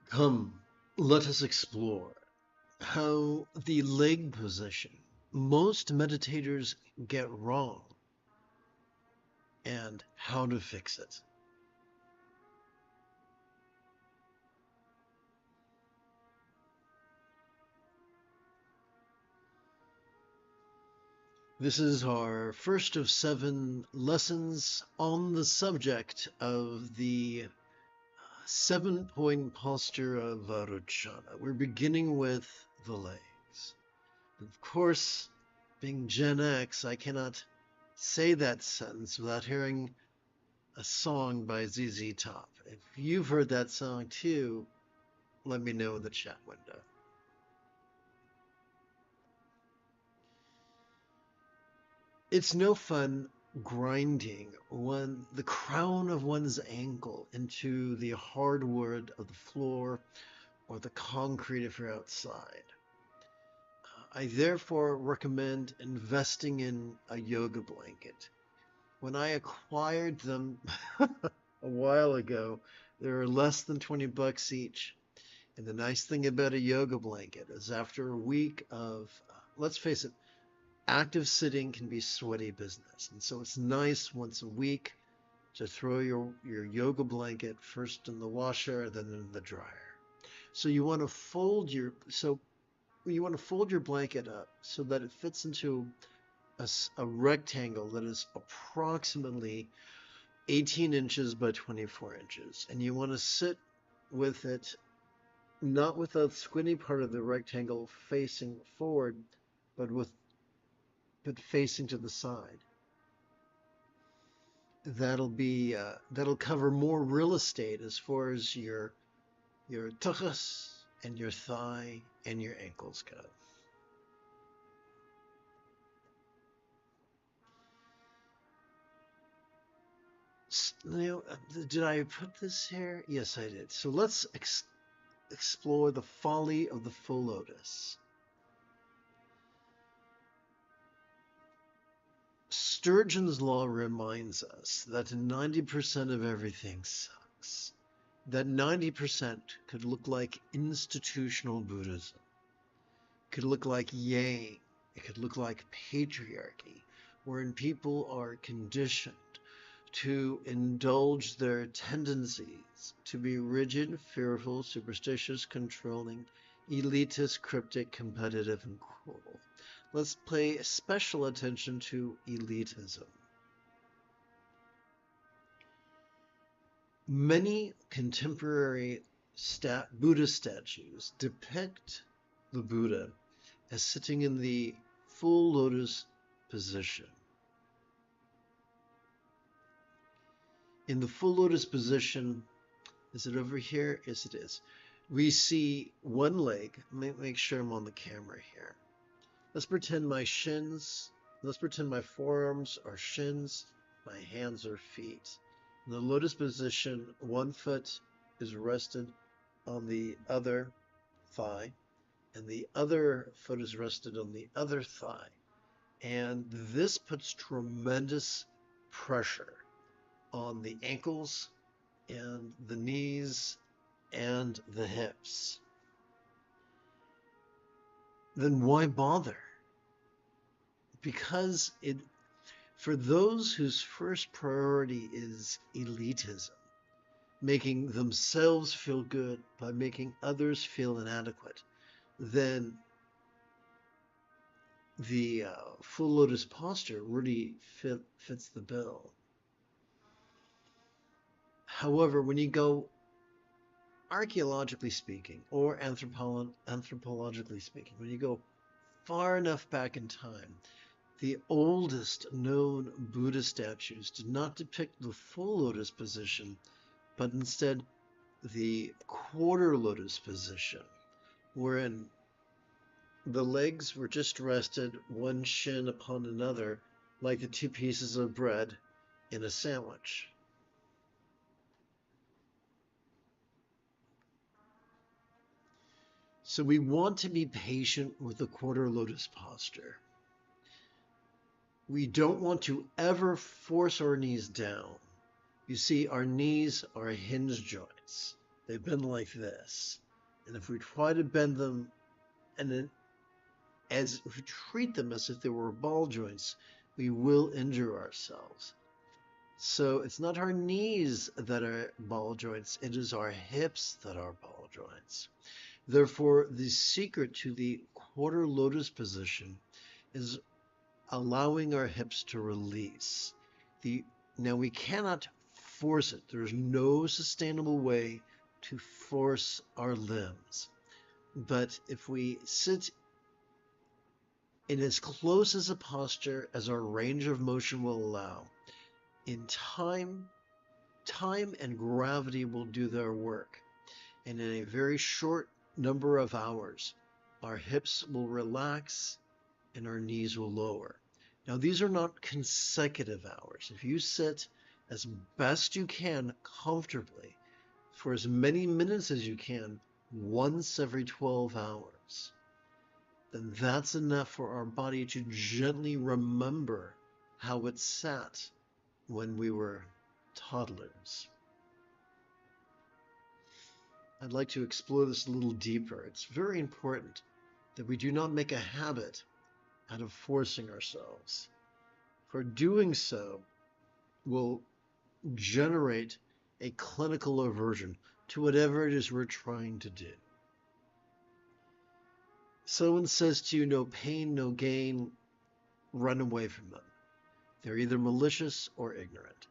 Come, let us explore how the leg position most meditators get wrong and how to fix it. This is our first of 7 lessons on the subject of the 7-point posture of Varuchana. We're beginning with the legs. Of course, being Gen X, I cannot say that sentence without hearing a song by ZZ Top. If you've heard that song too, let me know in the chat window. It's no fun grinding the crown of one's ankle into the hardwood of the floor or the concrete if you're outside. I therefore recommend investing in a yoga blanket. When I acquired them a while ago, they were less than 20 bucks each. And the nice thing about a yoga blanket is after a week of, let's face it, active sitting can be sweaty business. And so it's nice once a week to throw your yoga blanket first in the washer, then in the dryer. So you want to fold your blanket up so that it fits into a rectangle that is approximately 18 inches by 24 inches. And you want to sit with it not with the squinty part of the rectangle facing forward, but facing to the side. That'll cover more real estate as far as your tuchus and your thigh and your ankles go. Now, did I put this here? Yes, I did. So let's explore the folly of the full lotus. Sturgeon's law reminds us that 90% of everything sucks. That 90% could look like institutional Buddhism. It could look like Yang. It could look like patriarchy, wherein people are conditioned to indulge their tendencies to be rigid, fearful, superstitious, controlling, elitist, cryptic, competitive, and cruel. Let's pay special attention to elitism. Many contemporary Buddha statues depict the Buddha as sitting in the full lotus position. In the full lotus position, is it over here? Yes, it is. We see one leg. Make sure I'm on the camera here. Let's pretend my forearms are shins, my hands are feet. In the lotus position, one foot is rested on the other thigh, and the other foot is rested on the other thigh. And this puts tremendous pressure on the ankles and the knees and the hips. Then why bother? Because for those whose first priority is elitism, making themselves feel good by making others feel inadequate, then the full lotus posture really fits the bill. However, when you go archaeologically speaking or anthropologically speaking, when you go far enough back in time, the oldest known Buddha statues did not depict the full lotus position, but instead the quarter lotus position, wherein the legs were just rested one shin upon another, like the two pieces of bread in a sandwich. So we want to be patient with the quarter lotus posture. We don't want to ever force our knees down. You see, our knees are hinge joints. They bend like this. And if we try to bend them and then as if we treat them as if they were ball joints, we will injure ourselves. So it's not our knees that are ball joints, it is our hips that are ball joints. Therefore, the secret to the quarter lotus position is allowing our hips to release. Now we cannot force it. There's no sustainable way to force our limbs. But if we sit in as close as a posture as our range of motion will allow, in time and gravity will do their work. And in a very short number of hours, our hips will relax and our knees will lower. Now, these are not consecutive hours. If you sit as best you can comfortably for as many minutes as you can, once every 12 hours, then that's enough for our body to gently remember how it sat when we were toddlers. I'd like to explore this a little deeper. It's very important that we do not make a habit out of forcing ourselves. For doing so will generate a clinical aversion to whatever it is we're trying to do. Someone says to you, no pain, no gain, run away from them. They're either malicious or ignorant.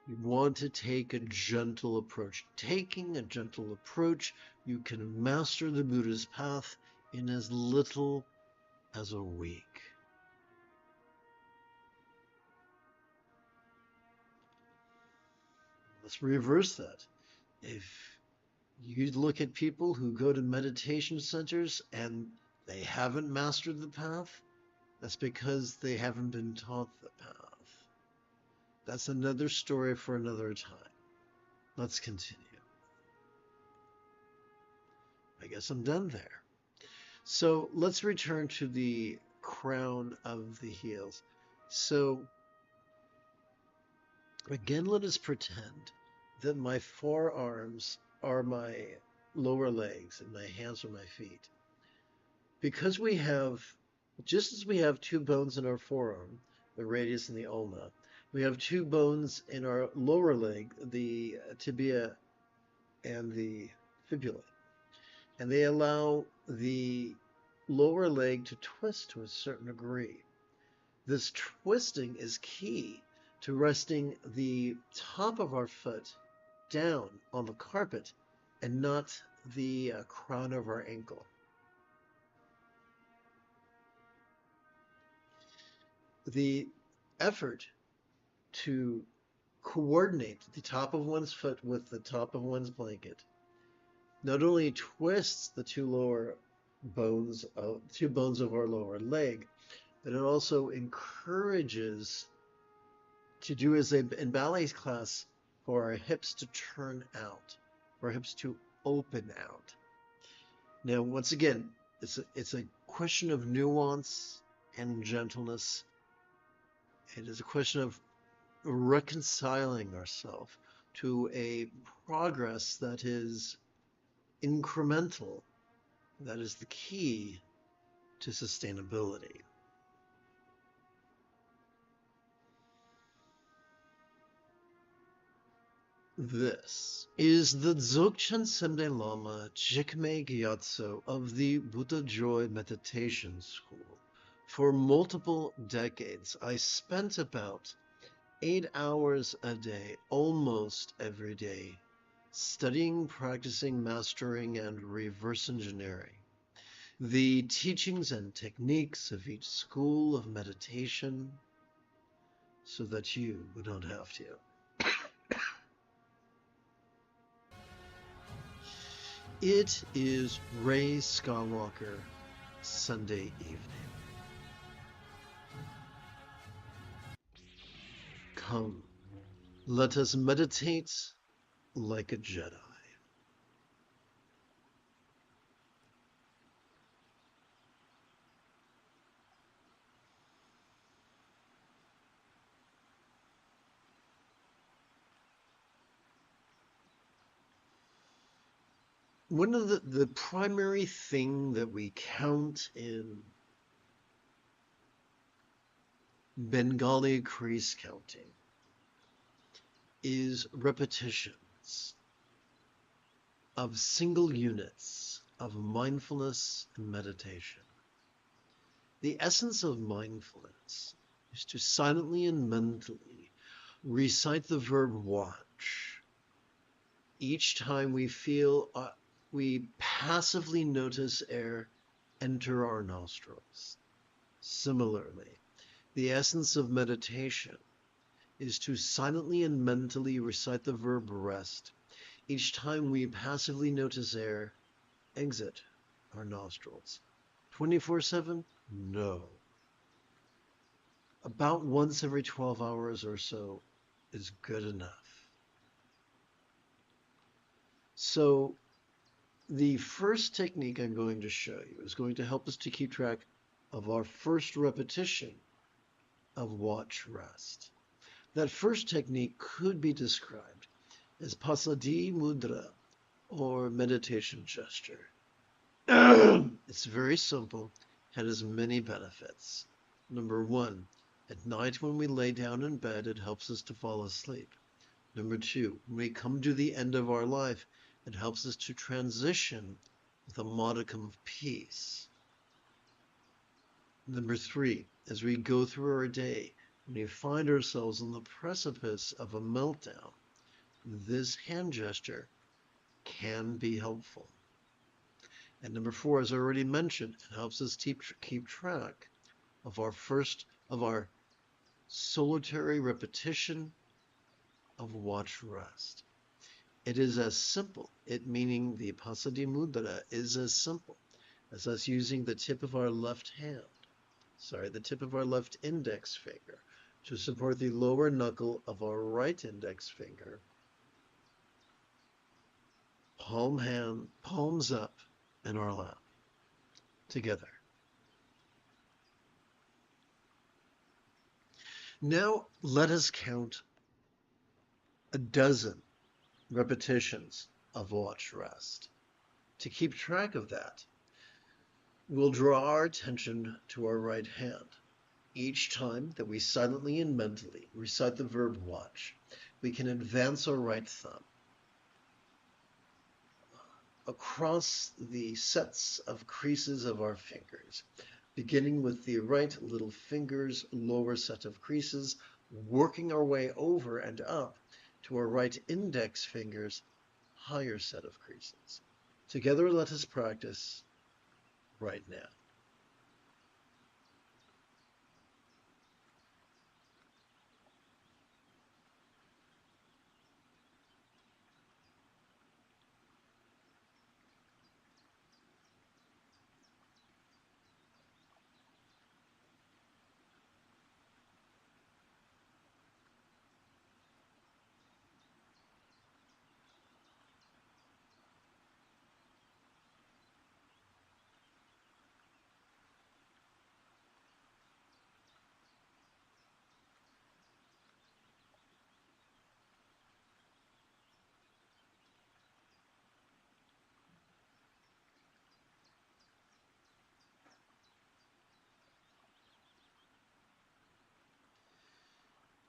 You want to take a gentle approach. Taking a gentle approach, you can master the Buddha's path in as little as a week. Let's reverse that. If you look at people who go to meditation centers and they haven't mastered the path, that's because they haven't been taught the path. That's another story for another time. Let's continue. I guess I'm done there. So let's return to the crown of the heels. So again, let us pretend that my forearms are my lower legs and my hands are my feet. Because we have, just as we have two bones in our forearm, the radius and the ulna, we have two bones in our lower leg, the tibia and the fibula. And they allow the lower leg to twist to a certain degree. This twisting is key to resting the top of our foot down on the carpet and not the crown of our ankle. The effort to coordinate the top of one's foot with the top of one's blanket not only twists the two bones of our lower leg, but it also encourages to do as in ballet class for our hips to turn out, for our hips to open out. Now, once again, it's a question of nuance and gentleness. It is a question of reconciling ourselves to a progress that is incremental. That is the key to sustainability. This is the Dzogchen Semde Lama Jigme Gyatso of the Buddha Joy Meditation School. For multiple decades, I spent about 8 hours a day, almost every day, studying, practicing, mastering, and reverse engineering the teachings and techniques of each school of meditation so that you don't have to. It is Rey Skywalker Sunday evening. Come, let us meditate like a Jedi. one of the primary thing that we count in Bengali crease counting is repetitions of single units of mindfulness and meditation. The essence of mindfulness is to silently and mentally recite the verb watch. Each time we feel, we passively notice air enter our nostrils. Similarly, the essence of meditation is to silently and mentally recite the verb rest each time we passively notice air exit our nostrils. 24/7? No. About once every 12 hours or so is good enough. So the first technique I'm going to show you is going to help us to keep track of our first repetition of watch rest. That first technique could be described as pasadi mudra, or meditation gesture. It's very simple and has many benefits. Number one, at night when we lay down in bed, it helps us to fall asleep. Number two, when we come to the end of our life, it helps us to transition with a modicum of peace. Number three, as we go through our day, when we find ourselves on the precipice of a meltdown, this hand gesture can be helpful. And number four, as I already mentioned, it helps us keep track of our solitary repetition of watch rest. It is as simple, meaning the pasadi mudra is as simple as us using the tip of our left index finger to support the lower knuckle of our right index finger. Palms up in our lap, together. Now let us count a dozen repetitions of watch rest. To keep track of that, we'll draw our attention to our right hand. Each time that we silently and mentally recite the verb watch, we can advance our right thumb across the sets of creases of our fingers, beginning with the right little finger's lower set of creases, working our way over and up to our right index finger's higher set of creases. Together, let us practice right now.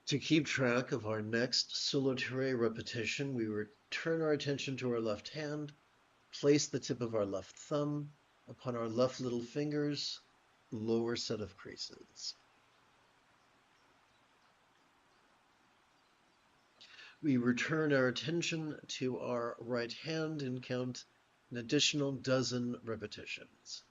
To keep track of our next solitary repetition, we return our attention to our left hand, place the tip of our left thumb upon our left little finger's lower set of creases. We return our attention to our right hand and count an additional dozen repetitions.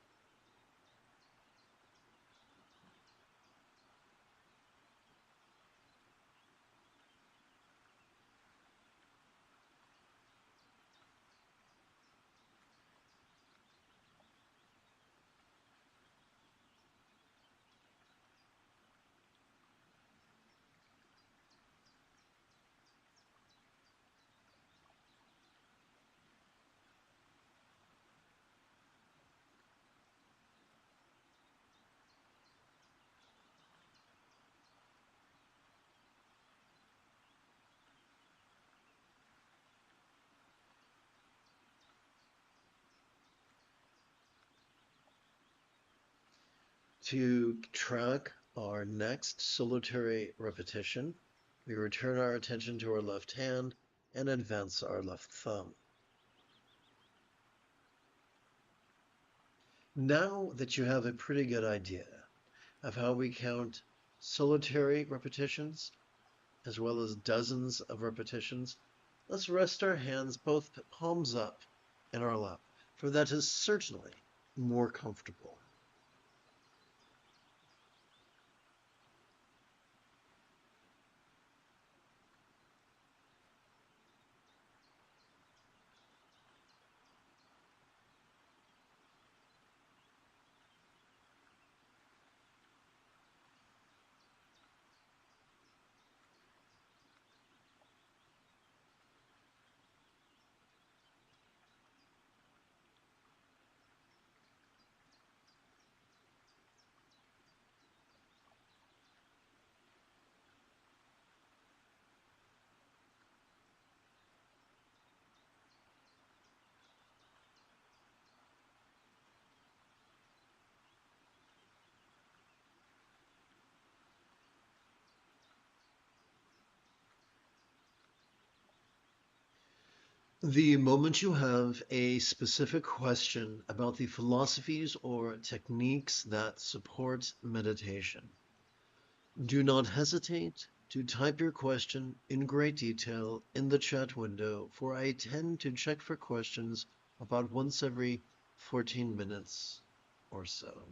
To track our next solitary repetition, we return our attention to our left hand and advance our left thumb. Now that you have a pretty good idea of how we count solitary repetitions as well as dozens of repetitions, let's rest our hands both palms up in our lap, for that is certainly more comfortable. The moment you have a specific question about the philosophies or techniques that support meditation, do not hesitate to type your question in great detail in the chat window, for I tend to check for questions about once every 14 minutes or so.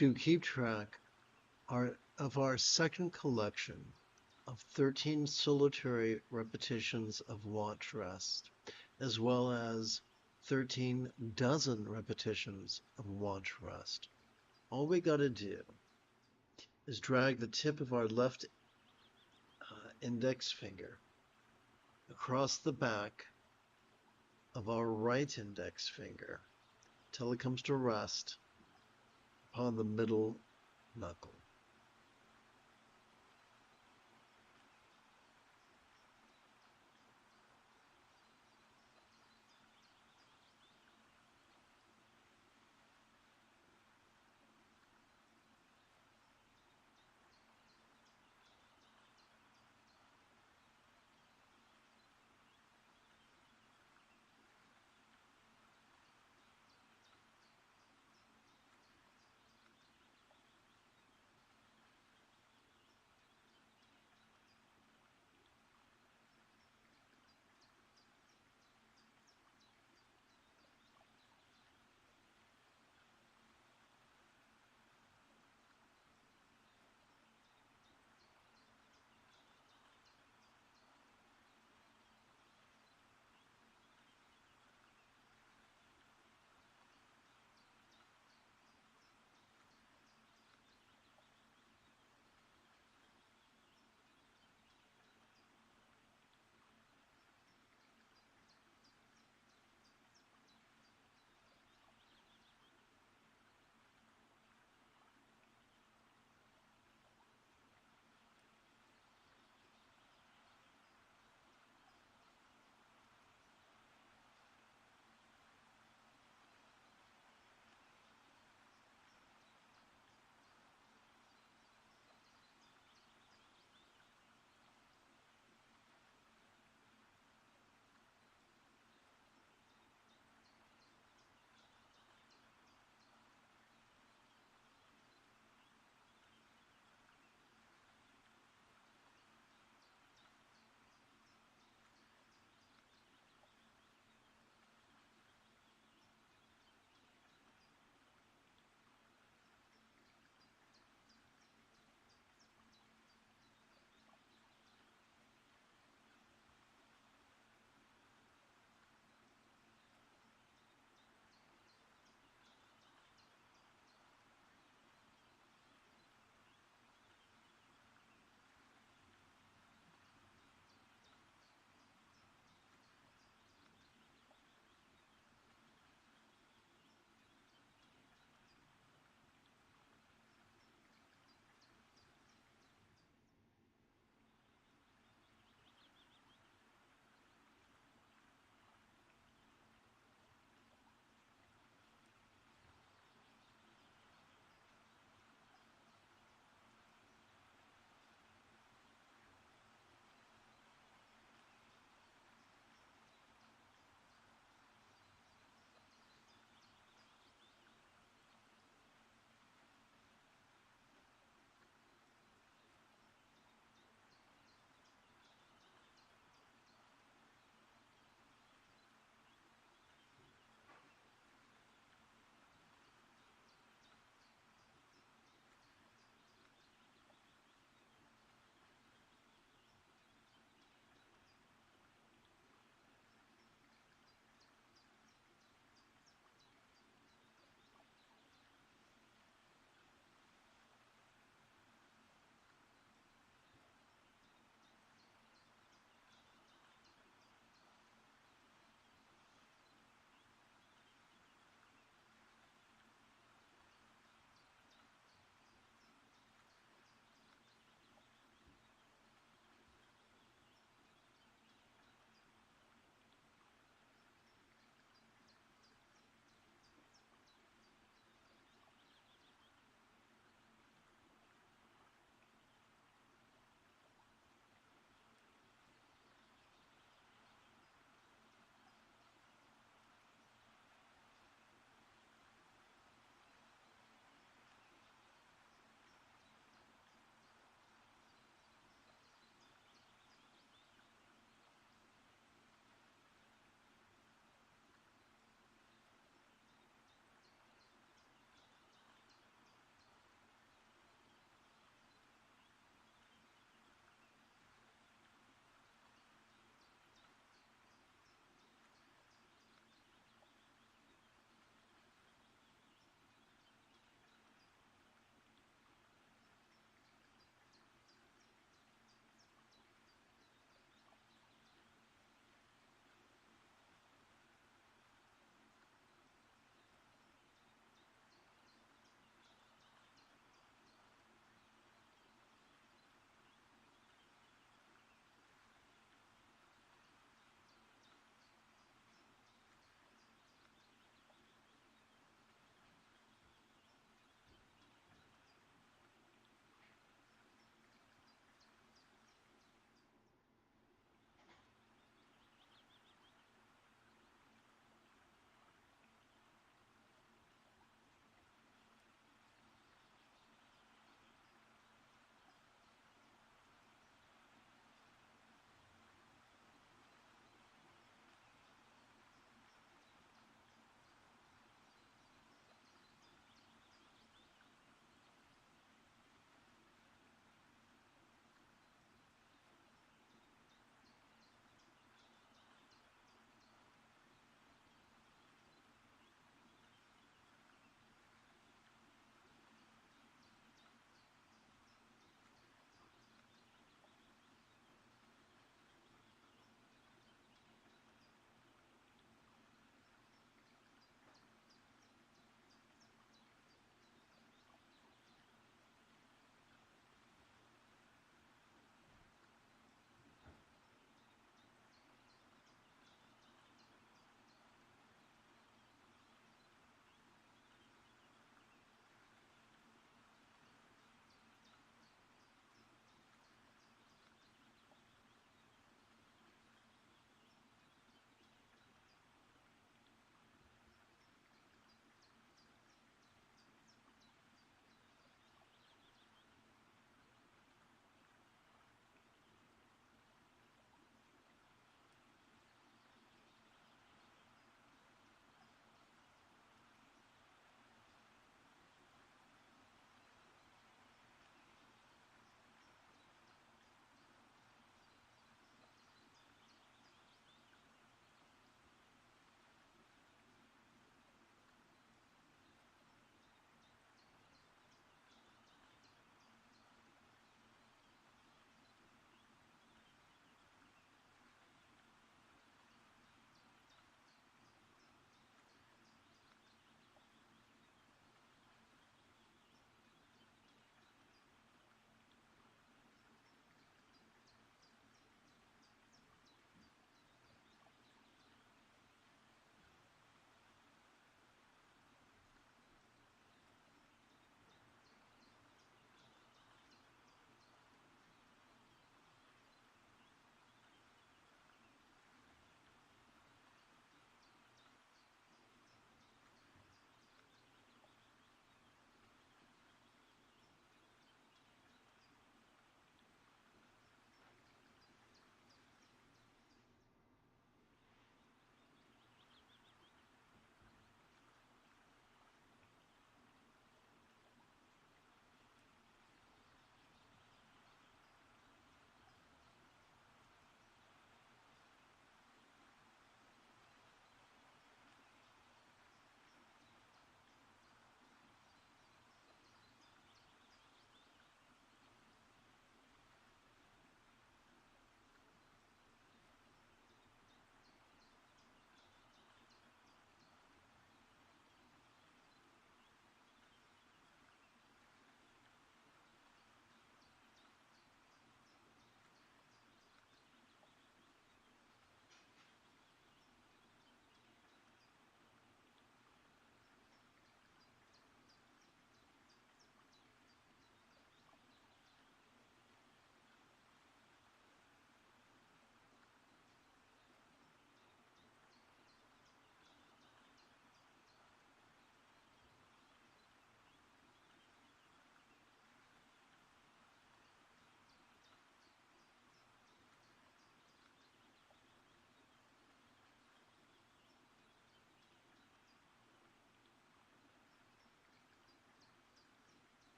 to keep track of our second collection of 13 solitary repetitions of watch rest, as well as 13 dozen repetitions of watch rest. All we got to do is drag the tip of our left index finger across the back of our right index finger till it comes to rest upon the middle knuckle.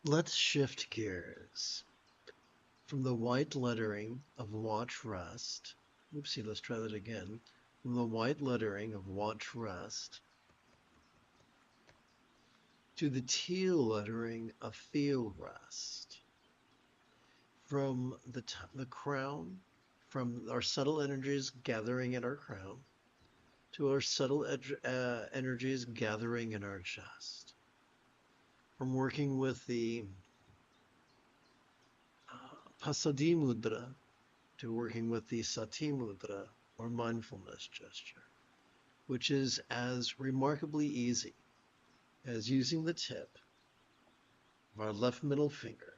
Let's shift gears from the white lettering of watch rest. Oopsie, let's try that again. From the white lettering of watch rest to the teal lettering of feel rest. From the crown, from our subtle energies gathering in our crown, to our subtle energies gathering in our chest. From working with the Pasadi Mudra to working with the Sati Mudra, or mindfulness gesture, which is as remarkably easy as using the tip of our left middle finger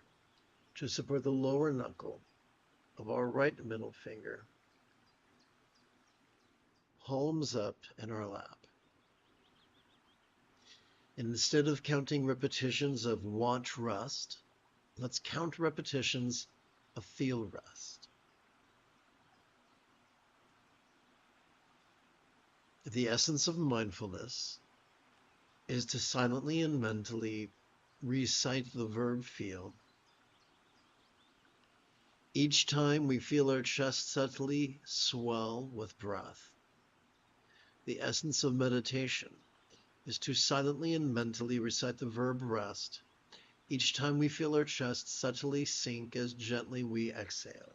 to support the lower knuckle of our right middle finger, palms up in our lap. And instead of counting repetitions of watch rest, let's count repetitions of feel rest. The essence of mindfulness is to silently and mentally recite the verb feel. Each time we feel our chest subtly swell with breath. The essence of meditation is to silently and mentally recite the verb rest each time we feel our chest subtly sink as gently we exhale.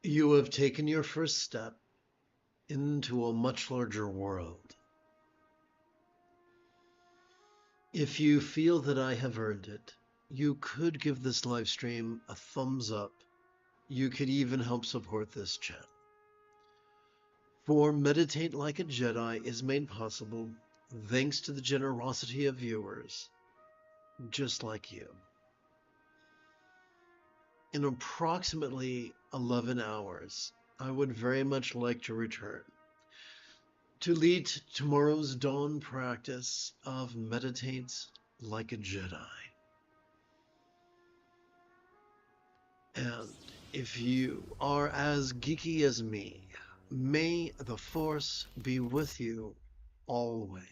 You have taken your first step into a much larger world. If you feel that I have earned it, you could give this live stream a thumbs up. You could even help support this channel. For Meditate Like a Jedi is made possible thanks to the generosity of viewers just like you. In approximately 11 hours, I would very much like to return to lead tomorrow's dawn practice of Meditate Like a Jedi. And if you are as geeky as me, may the Force be with you always.